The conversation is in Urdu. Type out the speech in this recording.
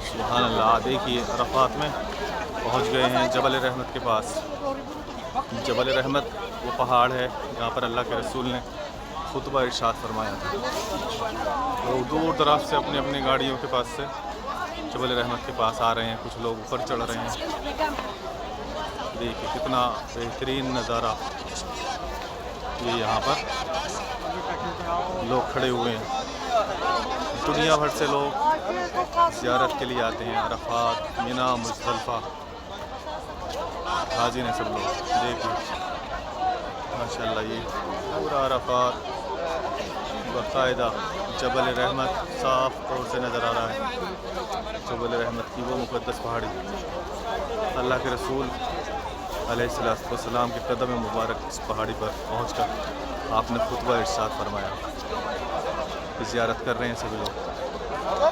سبحان اللہ، دیکھیے عرفات میں پہنچ گئے ہیں جبل رحمت کے پاس۔ جبل رحمت وہ پہاڑ ہے جہاں پر اللہ کے رسول نے خطبہ ارشاد فرمایا تھا۔ لوگ دور دراز سے اپنی اپنی گاڑیوں کے پاس سے جبل رحمت کے پاس آ رہے ہیں، کچھ لوگ اوپر چڑھ رہے ہیں۔ دیکھیے کتنا بہترین نظارہ، یہ یہاں پر لوگ کھڑے ہوئے ہیں، دنیا بھر سے لوگ زیارت کے لیے آتے ہیں۔ عرفات، مینا، مزدلفہ، حاضر ہیں سب لوگ۔ دیکھیے ماشاءاللہ یہ پورا عرفات باقاعدہ جبل رحمت صاف طور سے نظر آ رہا ہے۔ جبل رحمت کی وہ مقدس پہاڑی، اللہ کے رسول علیہ السلام کے قدم مبارک اس پہاڑی پر پہنچ کر آپ نے خطبہ ارشاد فرمایا۔ زیارت کر رہے ہیں سبھی لوگ۔